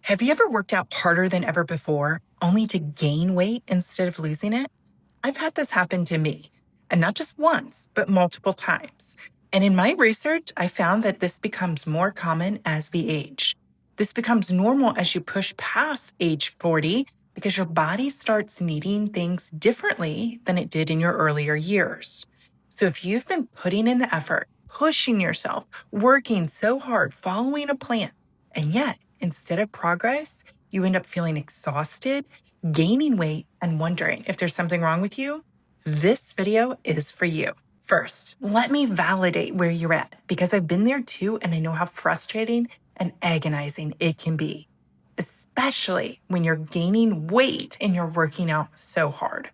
Have you ever worked out harder than ever before, only to gain weight instead of losing it? I've had this happen to me, and not just once, but multiple times. And in my research, I found that this becomes more common as we age. This becomes normal as you push past age 40 because your body starts needing things differently than it did in your earlier years. So if you've been putting in the effort, pushing yourself, working so hard, following a plan, and yet instead of progress, you end up feeling exhausted, gaining weight, and wondering if there's something wrong with you, this video is for you. First, let me validate where you're at because I've been there too, and I know how frustrating and agonizing it can be, especially when you're gaining weight and you're working out so hard.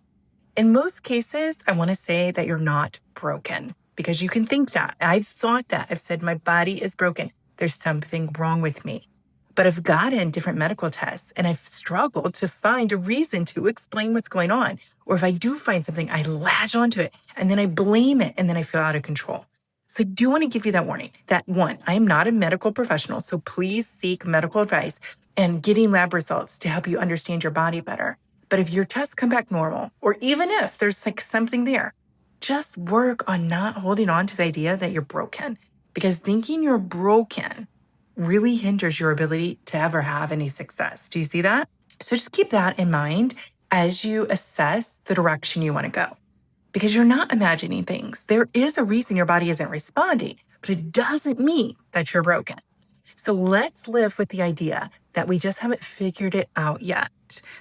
In most cases, I want to say that you're not broken because you can think that. I've thought that. I've said my body is broken. There's something wrong with me. But I've gotten different medical tests and I've struggled to find a reason to explain what's going on. Or if I do find something, I latch onto it and then I blame it and then I feel out of control. So I do want to give you that warning that one, I am not a medical professional. So please seek medical advice and getting lab results to help you understand your body better. But if your tests come back normal, or even if there's like something there, just work on not holding on to the idea that you're broken because thinking you're broken really hinders your ability to ever have any success. Do you see that? So just keep that in mind as you assess the direction you want to go. Because you're not imagining things. There is a reason your body isn't responding, but it doesn't mean that you're broken. So let's live with the idea that we just haven't figured it out yet.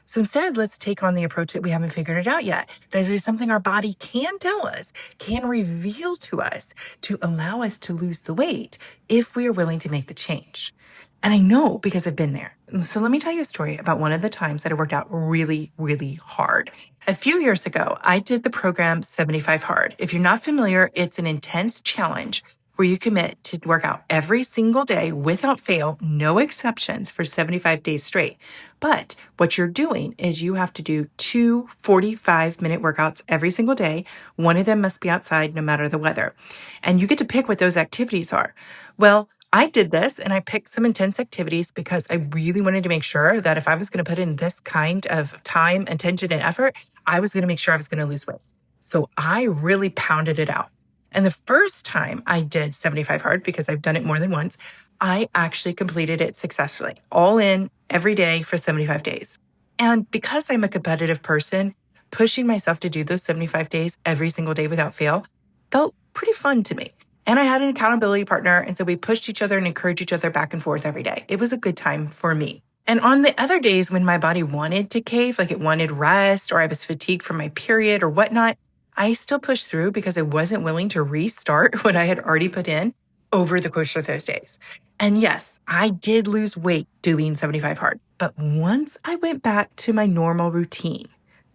So instead, let's take on the approach that we haven't figured it out yet. That there's something our body can tell us, can reveal to us to allow us to lose the weight if we are willing to make the change. And I know because I've been there. So let me tell you a story about one of the times that I worked out really, really hard. A few years ago, I did the program 75 Hard. If you're not familiar, it's an intense challenge where you commit to work out every single day without fail, no exceptions for 75 days straight. But what you're doing is you have to do 2 45-minute workouts every single day. One of them must be outside no matter the weather. And you get to pick what those activities are. Well, I did this and I picked some intense activities because I really wanted to make sure that if I was going to put in this kind of time, attention, and effort, I was going to make sure I was going to lose weight. So I really pounded it out. And the first time I did 75 Hard, because I've done it more than once, I actually completed it successfully, all in every day for 75 days. And because I'm a competitive person, pushing myself to do those 75 days every single day without fail felt pretty fun to me. And I had an accountability partner, and so we pushed each other and encouraged each other back and forth every day. It was a good time for me. And on the other days when my body wanted to cave, like it wanted rest, or I was fatigued from my period or whatnot, I still pushed through because I wasn't willing to restart what I had already put in over the course of those days. And yes, I did lose weight doing 75 Hard. But once I went back to my normal routine,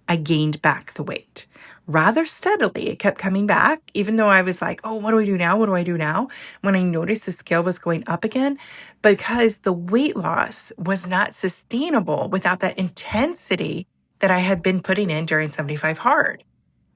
I gained back the weight. Rather steadily, it kept coming back, even though I was like, oh, what do I do now? What do I do now? When I noticed the scale was going up again, because the weight loss was not sustainable without that intensity that I had been putting in during 75 Hard.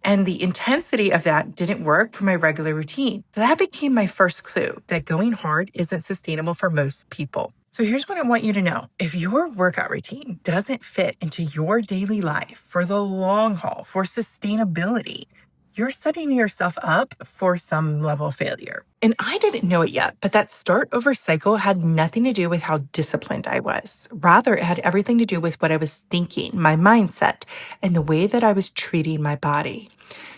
And the intensity of that didn't work for my regular routine. So that became my first clue that going hard isn't sustainable for most people. So here's what I want you to know. If your workout routine doesn't fit into your daily life for the long haul, for sustainability, you're setting yourself up for some level of failure. And I didn't know it yet, but that start over cycle had nothing to do with how disciplined I was. Rather, it had everything to do with what I was thinking, my mindset, and the way that I was treating my body.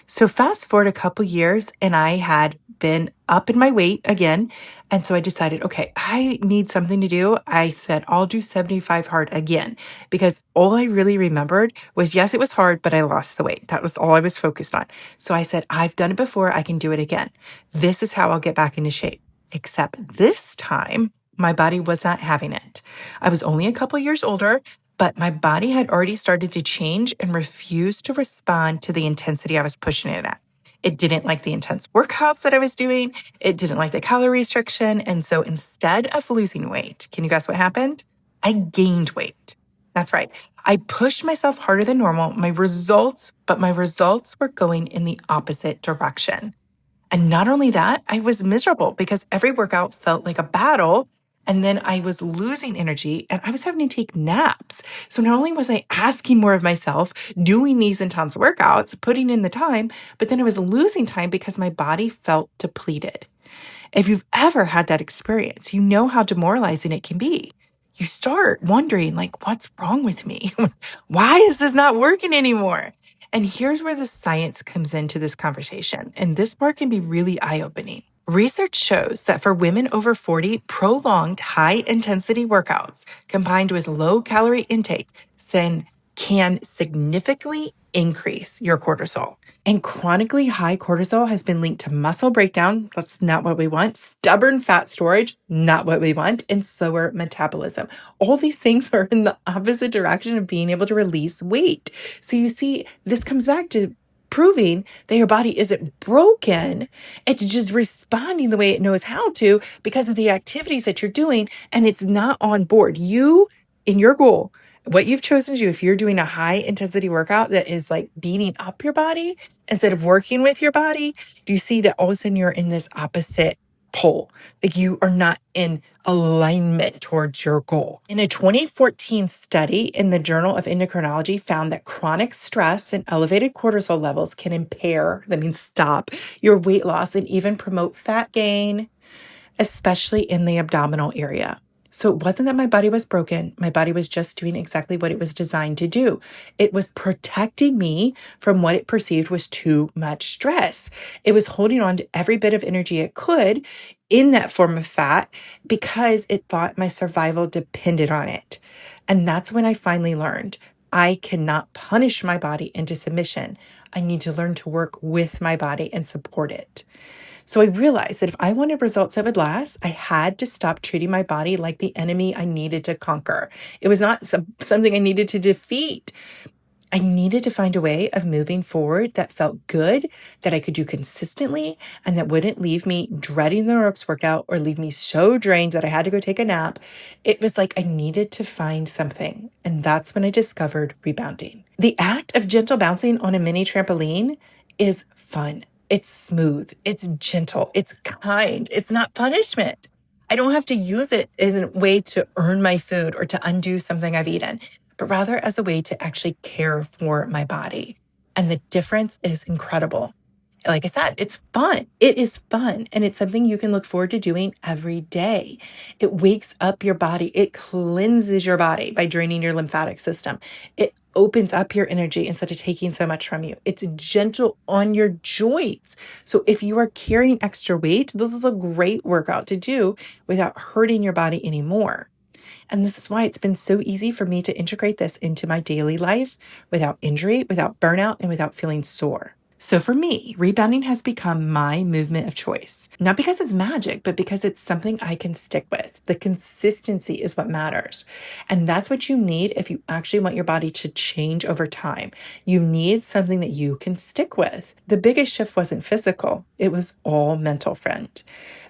So fast forward a couple years and I had been up in my weight again. And so I decided, okay, I need something to do. I said, I'll do 75 Hard again because all I really remembered was, yes, it was hard, but I lost the weight. That was all I was focused on. So I said, I've done it before. I can do it again. This is how I'll get back into shape. Except this time, my body was not having it. I was only a couple years older, but my body had already started to change and refused to respond to the intensity I was pushing it at. It didn't like the intense workouts that I was doing. It didn't like the calorie restriction. And so instead of losing weight, can you guess what happened? I gained weight. That's right. I pushed myself harder than normal. My results were going in the opposite direction. And not only that, I was miserable because every workout felt like a battle And then I was losing energy and I was having to take naps. So not only was I asking more of myself, doing these intense workouts, putting in the time, but then I was losing time because my body felt depleted. If you've ever had that experience, you know how demoralizing it can be. You start wondering, like, what's wrong with me? Why is this not working anymore? And here's where the science comes into this conversation. And this part can be really eye-opening. Research shows that for women over 40, prolonged high intensity workouts combined with low calorie intake can significantly increase your cortisol. And chronically high cortisol has been linked to muscle breakdown. That's not what we want. Stubborn fat storage, not what we want. And slower metabolism. All these things are in the opposite direction of being able to release weight. So you see, this comes back to proving that your body isn't broken. It's just responding the way it knows how to because of the activities that you're doing, and it's not on board. You, in your goal, what you've chosen to do, if you're doing a high intensity workout that is like beating up your body instead of working with your body, do you see that all of a sudden you're in this opposite pole? Like you are not in alignment towards your goal. In a 2014 study in the Journal of Endocrinology found that chronic stress and elevated cortisol levels can impair, that means stop, your weight loss and even promote fat gain, especially in the abdominal area. So it wasn't that my body was broken. My body was just doing exactly what it was designed to do. It was protecting me from what it perceived was too much stress. It was holding on to every bit of energy it could in that form of fat because it thought my survival depended on it. And that's when I finally learned I cannot punish my body into submission. I need to learn to work with my body and support it. So I realized that if I wanted results that would last, I had to stop treating my body like the enemy I needed to conquer. It was not something I needed to defeat. I needed to find a way of moving forward that felt good, that I could do consistently, and that wouldn't leave me dreading the next workout or leave me so drained that I had to go take a nap. It was like I needed to find something. And that's when I discovered rebounding. The act of gentle bouncing on a mini trampoline is fun. It's smooth, it's gentle, it's kind, it's not punishment. I don't have to use it as a way to earn my food or to undo something I've eaten, but rather as a way to actually care for my body. And the difference is incredible. Like I said, it's fun. It is fun. And it's something you can look forward to doing every day. It wakes up your body. It cleanses your body by draining your lymphatic system. It opens up your energy instead of taking so much from you. It's gentle on your joints. So if you are carrying extra weight, this is a great workout to do without hurting your body anymore. And this is why it's been so easy for me to integrate this into my daily life without injury, without burnout, and without feeling sore. So for me, rebounding has become my movement of choice, not because it's magic, but because it's something I can stick with. The consistency is what matters. And that's what you need if you actually want your body to change over time. You need something that you can stick with. The biggest shift wasn't physical. It was all mental, friend.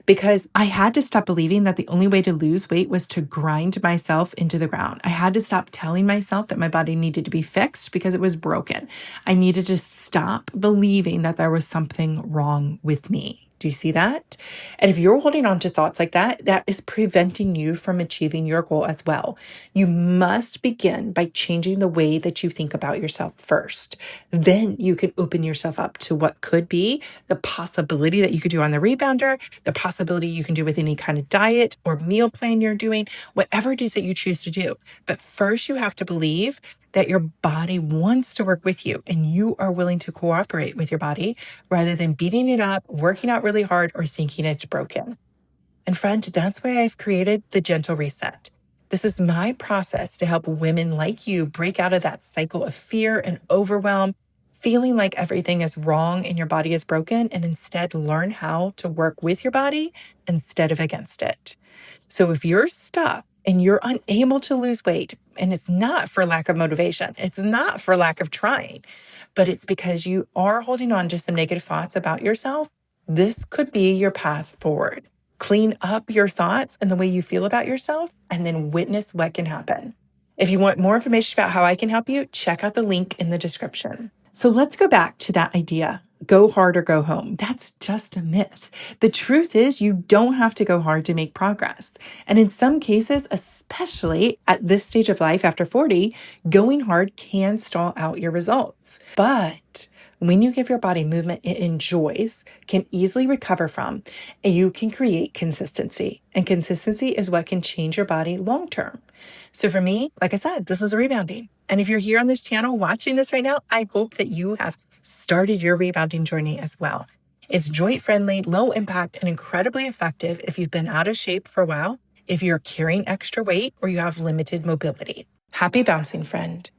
Because I had to stop believing that the only way to lose weight was to grind myself into the ground. I had to stop telling myself that my body needed to be fixed because it was broken. I needed to stop believing that there was something wrong with me. Do you see that? And if you're holding on to thoughts like that, that is preventing you from achieving your goal as well. You must begin by changing the way that you think about yourself first. Then you can open yourself up to what could be the possibility that you could do on the rebounder, the possibility you can do with any kind of diet or meal plan you're doing, whatever it is that you choose to do. But first, you have to believe that your body wants to work with you and you are willing to cooperate with your body rather than beating it up, working out really hard, or thinking it's broken. And friend, that's why I've created the Gentle Reset. This is my process to help women like you break out of that cycle of fear and overwhelm, feeling like everything is wrong and your body is broken, and instead learn how to work with your body instead of against it. So if you're stuck and you're unable to lose weight, and it's not for lack of motivation, it's not for lack of trying, but it's because you are holding on to some negative thoughts about yourself, this could be your path forward. Clean up your thoughts and the way you feel about yourself, and then witness what can happen. If you want more information about how I can help you, check out the link in the description. So let's go back to that idea go hard or go home. That's just a myth. The truth is, you don't have to go hard to make progress. And in some cases, especially at this stage of life after 40, going hard can stall out your results. But when you give your body movement it enjoys, can easily recover from, and you can create consistency. And consistency is what can change your body long term. So for me, like I said, this is rebounding. And if you're here on this channel watching this right now, I hope that you have started your rebounding journey as well. It's joint friendly, low impact, and incredibly effective if you've been out of shape for a while, if you're carrying extra weight, or you have limited mobility. Happy bouncing, friend.